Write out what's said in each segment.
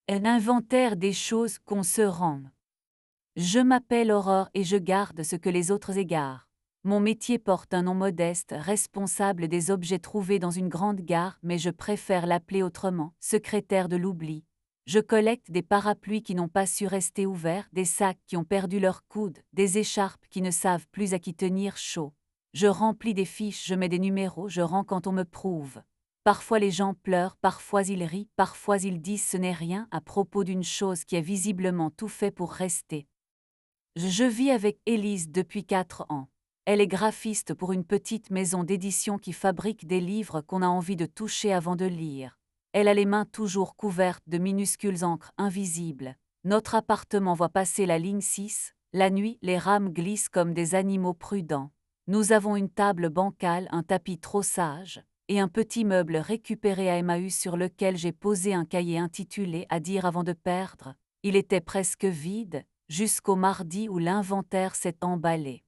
Un inventaire des choses qu'on se rend. Je m'appelle Aurore et je garde ce que les autres égarent. Mon métier porte un nom modeste, responsable des objets trouvés dans une grande gare, mais je préfère l'appeler autrement, secrétaire de l'oubli. Je collecte des parapluies qui n'ont pas su rester ouverts, des sacs qui ont perdu leur coude, des écharpes qui ne savent plus à qui tenir chaud. Je remplis des fiches, je mets des numéros, je rends quand on me prouve. Parfois les gens pleurent, parfois ils rient, parfois ils disent ce n'est rien à propos d'une chose qui a visiblement tout fait pour rester. Je vis avec Élise depuis 4 ans. Elle est graphiste pour une petite maison d'édition qui fabrique des livres qu'on a envie de toucher avant de lire. Elle a les mains toujours couvertes de minuscules encres invisibles. Notre appartement voit passer la ligne 6. La nuit, les rames glissent comme des animaux prudents. Nous avons une table bancale, un tapis trop sage, et un petit meuble récupéré à Emmaüs sur lequel j'ai posé un cahier intitulé « À dire avant de perdre ». Il était presque vide, jusqu'au mardi où l'inventaire s'est emballé.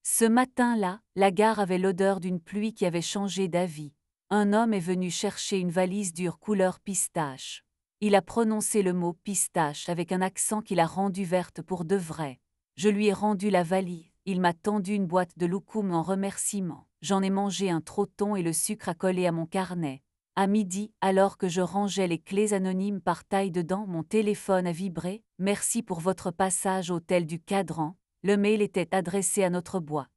Ce matin-là, la gare avait l'odeur d'une pluie qui avait changé d'avis. Un homme est venu chercher une valise dure couleur pistache. Il a prononcé le mot pistache avec un accent qui l'a rendue verte pour de vrai. Je lui ai rendu la valise, il m'a tendu une boîte de loukoum en remerciement. J'en ai mangé un trotton et le sucre a collé à mon carnet. À midi, alors que je rangeais les clés anonymes par taille dedans, mon téléphone a vibré. Merci pour votre passage hôtel du Cadran. Le mail était adressé à notre bois.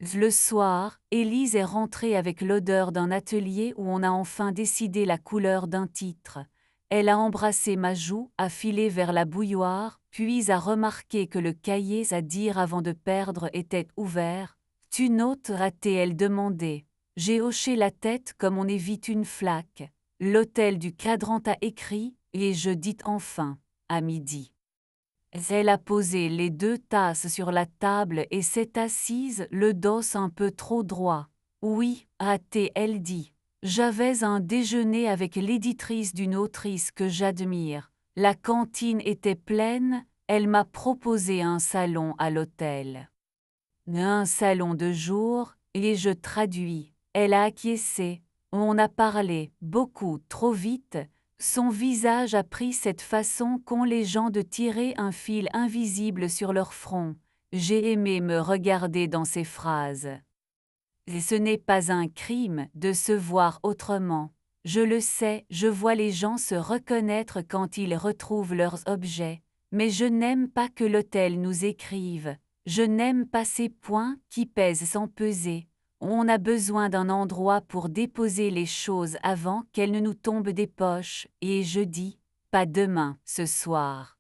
Le soir, Élise est rentrée avec l'odeur d'un atelier où on a enfin décidé la couleur d'un titre. Elle a embrassé ma joue, a filé vers la bouilloire, puis a remarqué que le cahier à dire avant de perdre était ouvert. « Tu notes a-t-elle demandé. J'ai hoché la tête comme on évite une flaque. L'hôtel du Cadran a écrit, et je dis enfin, à midi. Elle a posé les 2 tasses sur la table et s'est assise, le dos un peu trop droit. Oui, a-t-elle dit. J'avais un déjeuner avec l'éditrice d'une autrice que j'admire. La cantine était pleine, elle m'a proposé un salon à l'hôtel. Un salon de jour, et je traduis. Elle a acquiescé. On a parlé, beaucoup, trop vite. Son visage a pris cette façon qu'ont les gens de tirer un fil invisible sur leur front. J'ai aimé me regarder dans ces phrases. Et ce n'est pas un crime de se voir autrement. Je le sais, je vois les gens se reconnaître quand ils retrouvent leurs objets. Mais je n'aime pas que l'hôtel nous écrive. Je n'aime pas ces points qui pèsent sans peser. On a besoin d'un endroit pour déposer les choses avant qu'elles ne nous tombent des poches, et je dis, pas demain, ce soir.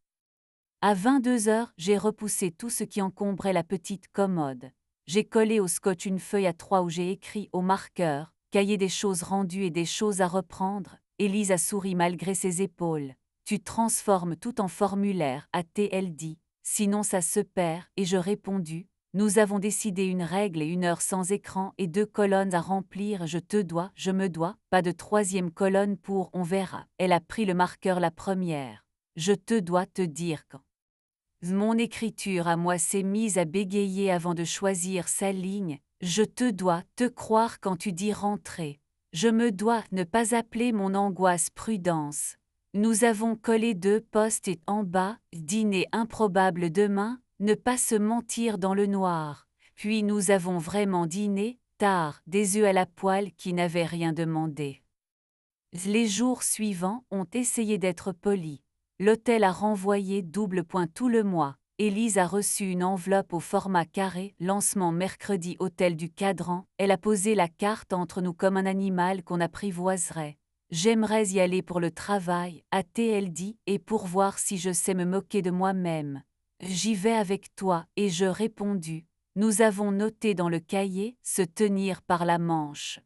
À 22 heures, j'ai repoussé tout ce qui encombrait la petite commode. J'ai collé au scotch une feuille A3 où j'ai écrit au marqueur, cahier des choses rendues et des choses à reprendre. Élise a souri malgré ses épaules. Tu transformes tout en formulaire, a-t-elle dit. Sinon ça se perd, et je répondu. Nous avons décidé une règle et une heure sans écran et 2 colonnes à remplir. Je te dois, je me dois, pas de 3e colonne pour on verra. Elle a pris le marqueur la première. Je te dois te dire quand. Mon écriture à moi s'est mise à bégayer avant de choisir sa ligne. Je te dois te croire quand tu dis rentrer. Je me dois ne pas appeler mon angoisse prudence. Nous avons collé 2 post-it en bas, dîner improbable demain, ne pas se mentir dans le noir. Puis nous avons vraiment dîné, tard, des œufs à la poêle qui n'avaient rien demandé. Les jours suivants ont essayé d'être polis. L'hôtel a renvoyé double point tout le mois. Élise a reçu une enveloppe au format carré, lancement mercredi hôtel du Cadran. Elle a posé la carte entre nous comme un animal qu'on apprivoiserait. J'aimerais y aller pour le travail, a-t-elle dit, et pour voir si je sais me moquer de moi-même. J'y vais avec toi, et je répondu. Nous avons noté dans le cahier, se tenir par la manche.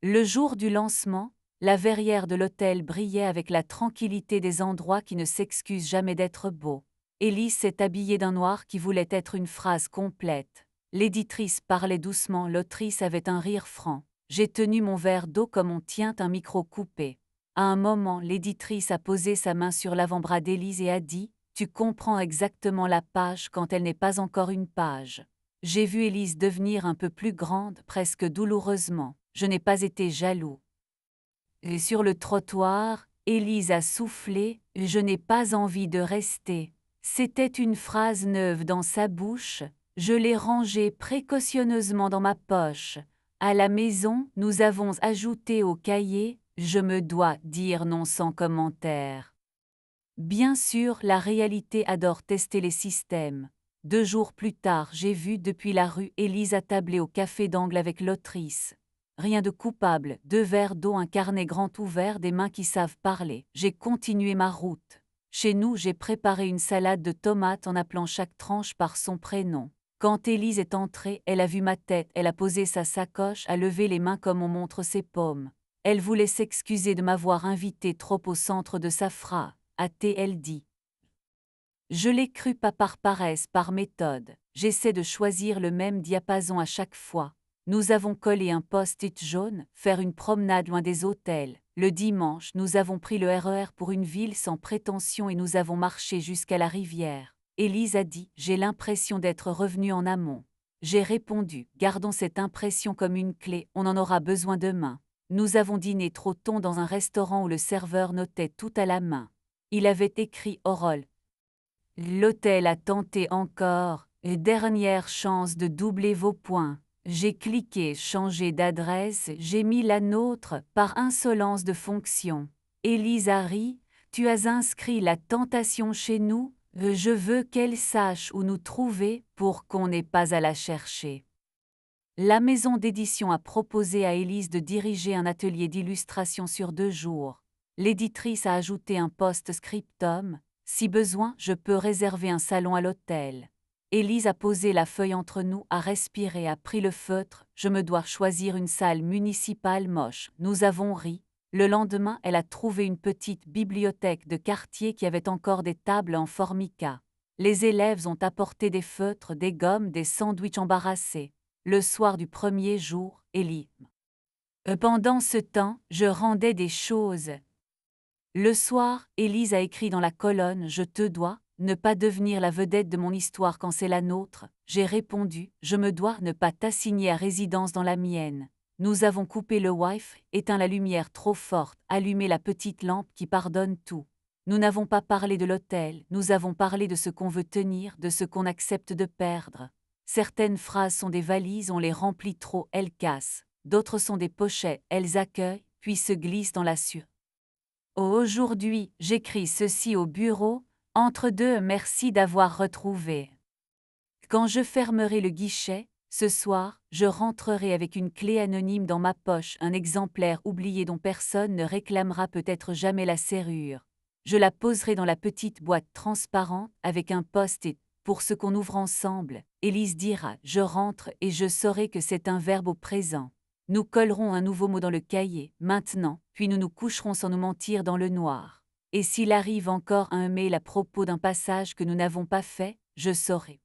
Le jour du lancement, la verrière de l'hôtel brillait avec la tranquillité des endroits qui ne s'excusent jamais d'être beaux. Élise s'est habillée d'un noir qui voulait être une phrase complète. L'éditrice parlait doucement, l'autrice avait un rire franc. J'ai tenu mon verre d'eau comme on tient un micro coupé. À un moment, l'éditrice a posé sa main sur l'avant-bras d'Élise et a dit « Tu comprends exactement la page quand elle n'est pas encore une page ». J'ai vu Élise devenir un peu plus grande, presque douloureusement. Je n'ai pas été jaloux. Et sur le trottoir, Élise a soufflé, je n'ai pas envie de rester. C'était une phrase neuve dans sa bouche, je l'ai rangée précautionneusement dans ma poche. À la maison, nous avons ajouté au cahier, je me dois dire non sans commentaire. Bien sûr, la réalité adore tester les systèmes. 2 jours plus tard, j'ai vu depuis la rue Élise attablée au café d'angle avec l'autrice. Rien de coupable, 2 verres d'eau, un carnet grand ouvert, des mains qui savent parler. J'ai continué ma route. Chez nous, j'ai préparé une salade de tomates en appelant chaque tranche par son prénom. Quand Élise est entrée, elle a vu ma tête, elle a posé sa sacoche, a levé les mains comme on montre ses paumes. Elle voulait s'excuser de m'avoir invité trop au centre de sa phrase. A-t-elle dit. Je l'ai cru, pas par paresse, par méthode. J'essaie de choisir le même diapason à chaque fois. Nous avons collé un post-it jaune, faire une promenade loin des hôtels. Le dimanche, nous avons pris le RER pour une ville sans prétention et nous avons marché jusqu'à la rivière. Élise a dit, j'ai l'impression d'être revenue en amont. J'ai répondu, gardons cette impression comme une clé, on en aura besoin demain. Nous avons dîné trop tôt dans un restaurant où le serveur notait tout à la main. Il avait écrit au rôle. L'hôtel a tenté encore, dernière chance de doubler vos points. J'ai cliqué changer d'adresse, j'ai mis la nôtre par insolence de fonction. Élise a ri, tu as inscrit la tentation chez nous, je veux qu'elle sache où nous trouver pour qu'on n'ait pas à la chercher. La maison d'édition a proposé à Élise de diriger un atelier d'illustration sur 2 jours. L'éditrice a ajouté un post-scriptum. Si besoin, je peux réserver un salon à l'hôtel. Élise a posé la feuille entre nous, a respiré, a pris le feutre. Je me dois choisir une salle municipale moche. Nous avons ri. Le lendemain, elle a trouvé une petite bibliothèque de quartier qui avait encore des tables en formica. Les élèves ont apporté des feutres, des gommes, des sandwichs embarrassés. Le soir du premier jour, Élise. Pendant ce temps, je rendais des choses. Le soir, Élise a écrit dans la colonne « Je te dois, ne pas devenir la vedette de mon histoire quand c'est la nôtre ». J'ai répondu « Je me dois ne pas t'assigner à résidence dans la mienne ». Nous avons coupé le Wi-Fi, éteint la lumière trop forte, allumé la petite lampe qui pardonne tout. Nous n'avons pas parlé de l'hôtel, nous avons parlé de ce qu'on veut tenir, de ce qu'on accepte de perdre. Certaines phrases sont des valises, on les remplit trop, elles cassent. D'autres sont des pochettes, elles accueillent, puis se glissent dans la sueur. Aujourd'hui, j'écris ceci au bureau, entre deux, merci d'avoir retrouvé. Quand je fermerai le guichet, ce soir, je rentrerai avec une clé anonyme dans ma poche, un exemplaire oublié dont personne ne réclamera peut-être jamais la serrure. Je la poserai dans la petite boîte transparente avec un post-it. Pour ce qu'on ouvre ensemble, Élise dira « Je rentre » et je saurai que c'est un verbe au présent. Nous collerons un nouveau mot dans le cahier, maintenant, puis nous nous coucherons sans nous mentir dans le noir. Et s'il arrive encore un mail à propos d'un passage que nous n'avons pas fait, je saurai.